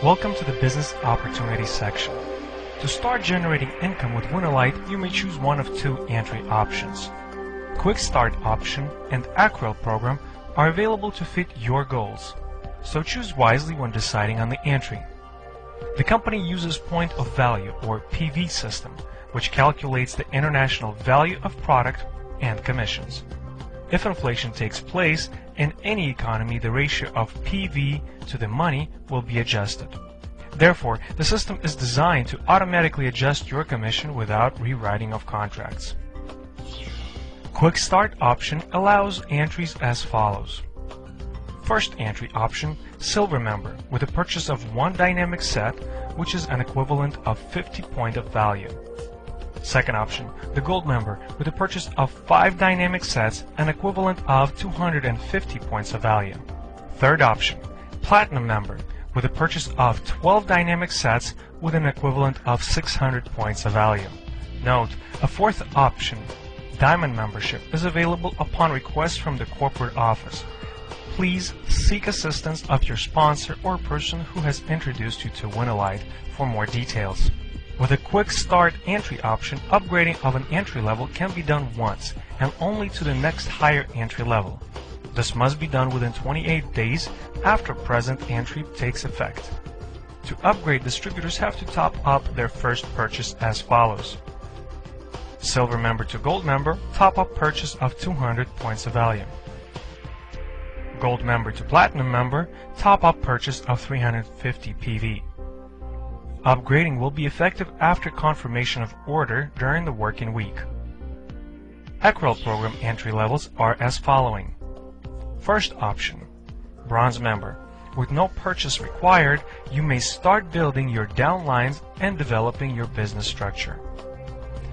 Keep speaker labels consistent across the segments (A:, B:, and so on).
A: Welcome to the Business Opportunities section. To start generating income with Winalite, you may choose one of two entry options. Quick Start option and Accrual program are available to fit your goals, so choose wisely when deciding on the entry. The company uses Point of Value or PV system, which calculates the international value of product and commissions. If inflation takes place in any economy, the ratio of PV to the money will be adjusted. Therefore, the system is designed to automatically adjust your commission without rewriting of contracts. Quick Start option allows entries as follows. First entry option, Silver member, with a purchase of one dynamic set, which is an equivalent of 50 point of value. Second option, the Gold member, with a purchase of 5 dynamic sets, an equivalent of 250 points of value. Third option, Platinum member, with a purchase of 12 dynamic sets with an equivalent of 600 points of value. Note, a fourth option, Diamond membership, is available upon request from the corporate office. Please seek assistance of your sponsor or person who has introduced you to Winalite for more details. With a Quick Start entry option, upgrading of an entry level can be done once and only to the next higher entry level. This must be done within 28 days after present entry takes effect. To upgrade, distributors have to top up their first purchase as follows. Silver member to Gold member, top-up purchase of 200 points of value. Gold member to Platinum member, top-up purchase of 350 PV. Upgrading will be effective after confirmation of order during the working week. Accrual program entry levels are as following. First option, Bronze member. With no purchase required, you may start building your downlines and developing your business structure.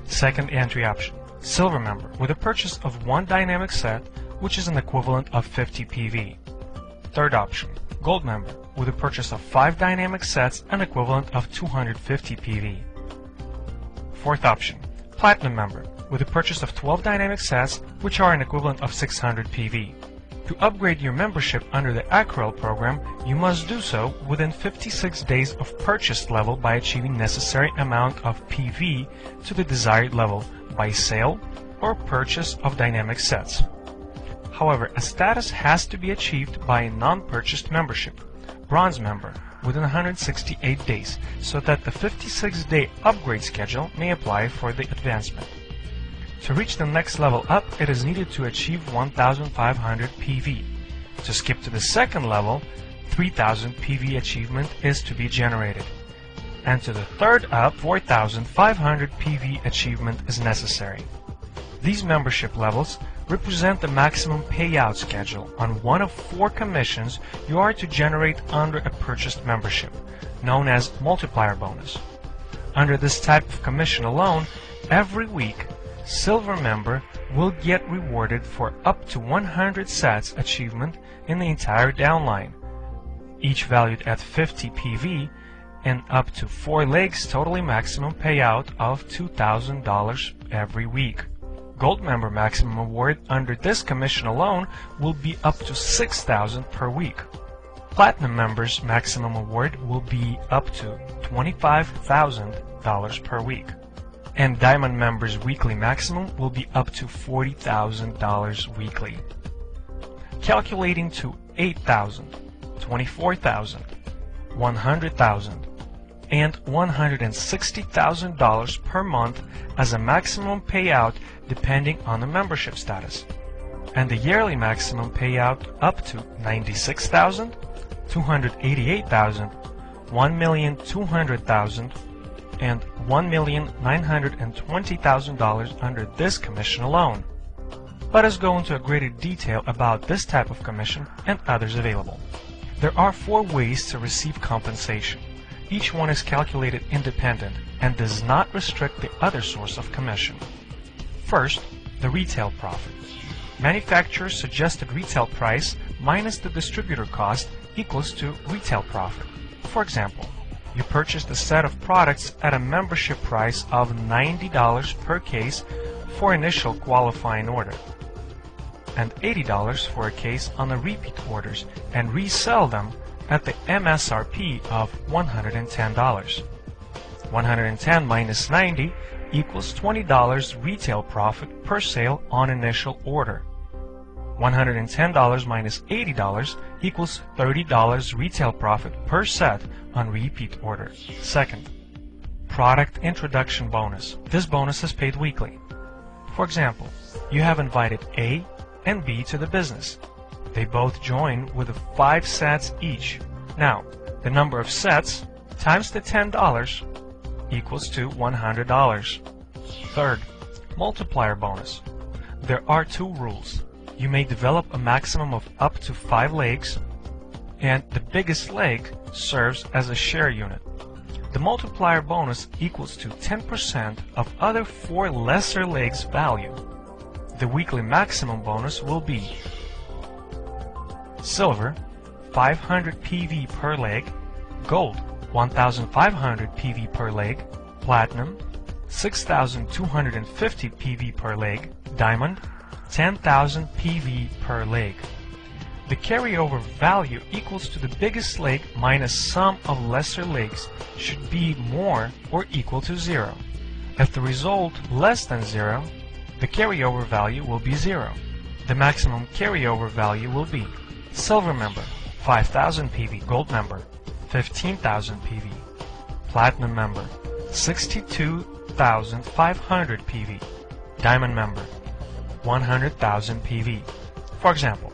A: Second entry option, Silver member, with a purchase of one dynamic set, which is an equivalent of 50 PV. Third option, Gold member, with a purchase of 5 dynamic sets, an equivalent of 250 PV. Fourth option, Platinum member, with a purchase of 12 dynamic sets, which are an equivalent of 600 PV. To upgrade your membership under the Accrual program, you must do so within 56 days of purchase level by achieving necessary amount of PV to the desired level by sale or purchase of dynamic sets. However, a status has to be achieved by a non-purchased membership, Bronze member, within 168 days, so that the 56-day upgrade schedule may apply for the advancement. To reach the next level up, it is needed to achieve 1,500 PV. To skip to the second level, 3,000 PV achievement is to be generated. And to the third up, 4,500 PV achievement is necessary. These membership levels represent the maximum payout schedule on one of 4 commissions you are to generate under a purchased membership, known as multiplier bonus. Under this type of commission alone, every week, Silver member will get rewarded for up to 100 sets achievement in the entire downline, each valued at 50 PV, and up to 4 legs, totally maximum payout of $2,000 every week. Gold member maximum award under this commission alone will be up to $6,000 per week. Platinum members maximum award will be up to $25,000 per week. And Diamond members weekly maximum will be up to $40,000 weekly. Calculating to $8,000, $24,000, $100,000, and $160,000 per month as a maximum payout depending on the membership status, and the yearly maximum payout up to $96,000, $288,000, $1,200,000, and $1,920,000 under this commission alone. Let us go into a greater detail about this type of commission and others available. There are 4 ways to receive compensation. Each one is calculated independent and does not restrict the other source of commission. First, the retail profit. Manufacturer's suggested retail price minus the distributor cost equals to retail profit. For example, you purchased a set of products at a membership price of $90 per case for initial qualifying order, and $80 for a case on the repeat orders, and resell them at the MSRP of $110. 110 minus 90 equals $20 retail profit per sale on initial order. $110 minus $80 equals $30 retail profit per set on repeat order. Second, product introduction bonus. This bonus is paid weekly. For example, you have invited A and B to the business. They both join with 5 sets each. Now, the number of sets times the $10 equals to $100. Third, multiplier bonus. There are 2 rules. You may develop a maximum of up to 5 legs, and the biggest leg serves as a share unit. The multiplier bonus equals to 10% of other 4 lesser legs value. The weekly maximum bonus will be silver, 500 PV per leg; gold, 1,500 PV per leg; platinum, 6,250 PV per leg; diamond, 10,000 PV per leg. The carryover value equals to the biggest leg minus sum of lesser legs should be more or equal to 0. If the result less than 0, the carryover value will be 0. The maximum carryover value will be silver member, 5,000 PV; gold member, 15,000 PV; platinum member, 62,500 PV; diamond member, 100,000 PV. For example,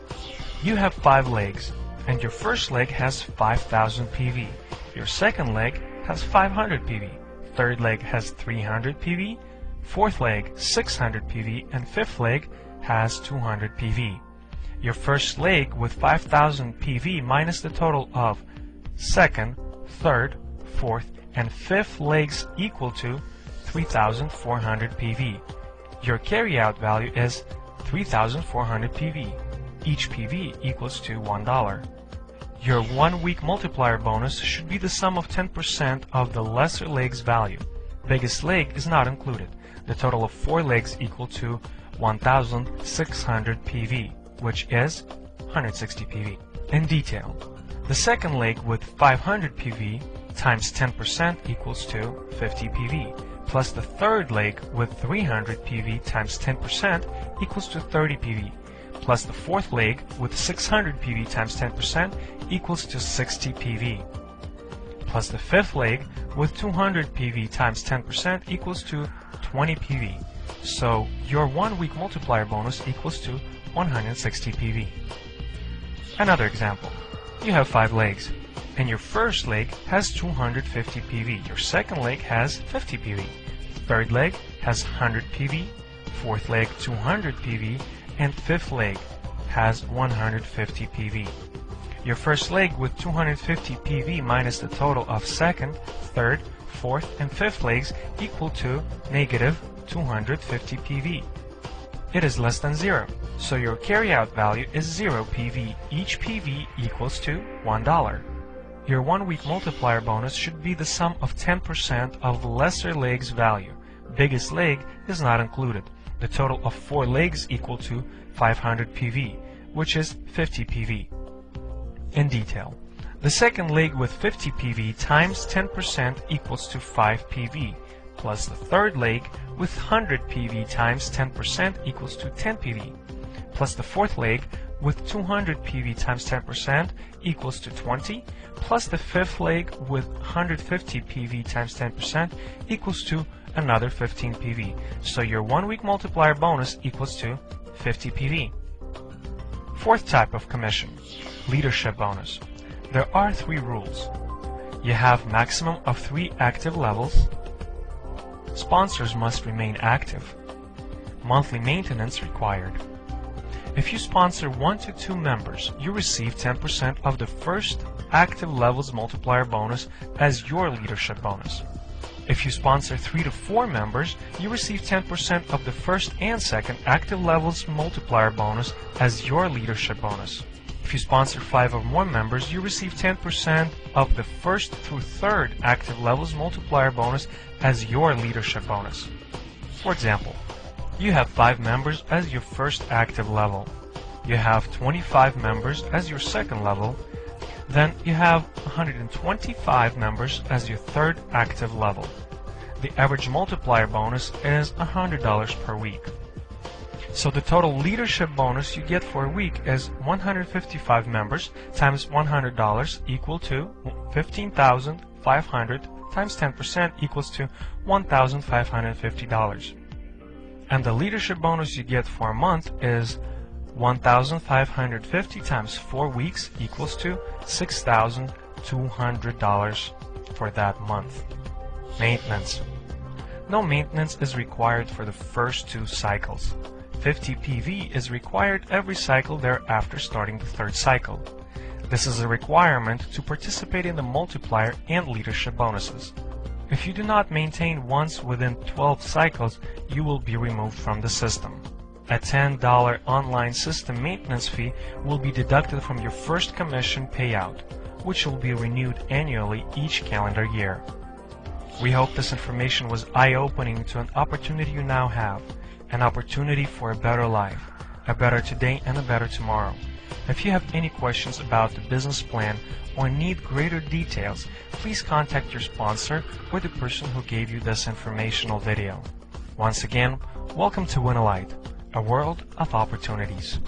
A: you have 5 legs, and your first leg has 5,000 PV. Your second leg has 500 PV. Third leg has 300 PV. Fourth leg, 600 PV. And fifth leg has 200 PV. Your first leg with 5,000 PV minus the total of second, third, fourth, and fifth legs equal to 3,400 PV. Your carryout value is 3,400 PV. Each PV equals to $1. Your 1-week multiplier bonus should be the sum of 10% of the lesser leg's value. Biggest leg is not included. The total of 4 legs equal to 1,600 PV, which is 160 PV. In detail, the second leg with 500 PV times 10% equals to 50 PV, plus the third leg with 300 PV times 10% equals to 30 PV, plus the fourth leg with 600 PV times 10% equals to 60 PV, plus the fifth leg with 200 PV times 10% equals to 20 PV. So your 1-week multiplier bonus equals to 160 PV. Another example. You have 5 legs, and your first leg has 250 PV. Your second leg has 50 PV. Third leg has 100 PV. Fourth leg 200 PV. And fifth leg has 150 PV. Your first leg with 250 PV minus the total of second, third, fourth, and fifth legs equal to negative 250 PV. It is less than 0, so your carryout value is 0 PV. Each PV equals to $1. Your 1-week multiplier bonus should be the sum of 10% of the lesser leg's value. Biggest leg is not included. The total of 4 legs equal to 500 PV, which is 50 PV. In detail, the second leg with 50 PV times 10% equals to 5 PV, plus the third leg with 100 PV times 10% equals to 10 PV, plus the fourth leg with 200 PV times 10% equals to 20, plus the fifth leg with 150 PV times 10% equals to another 15 PV. So your 1-week multiplier bonus equals to 50 PV. Fourth type of commission, leadership bonus. There are 3 rules. You have maximum of 3 active levels. Sponsors must remain active. Monthly maintenance required. If you sponsor 1 to 2 members, you receive 10% of the first active levels multiplier bonus as your leadership bonus. If you sponsor 3 to 4 members, you receive 10% of the first and second active levels multiplier bonus as your leadership bonus. If you sponsor 5 or more members, you receive 10% of the first through third active levels multiplier bonus as your leadership bonus. For example, you have 5 members as your first active level. You have 25 members as your second level, Then you have 125 members as your third active level. The average multiplier bonus is $100 per week. So the total leadership bonus you get for a week is 155 members times $100 equal to $15,500 times 10% equals to $1,550. And the leadership bonus you get for a month is 1,550 times 4 weeks equals to $6,200 for that month. Maintenance. No maintenance is required for the first 2 cycles. 50 PV is required every cycle thereafter starting the 3rd cycle. This is a requirement to participate in the multiplier and leadership bonuses. If you do not maintain once within 12 cycles, you will be removed from the system. A $10 online system maintenance fee will be deducted from your first commission payout, which will be renewed annually each calendar year. We hope this information was eye-opening to an opportunity you now have, an opportunity for a better life, a better today and a better tomorrow. If you have any questions about the business plan or need greater details, please contact your sponsor or the person who gave you this informational video. Once again, welcome to Winalite, a world of opportunities.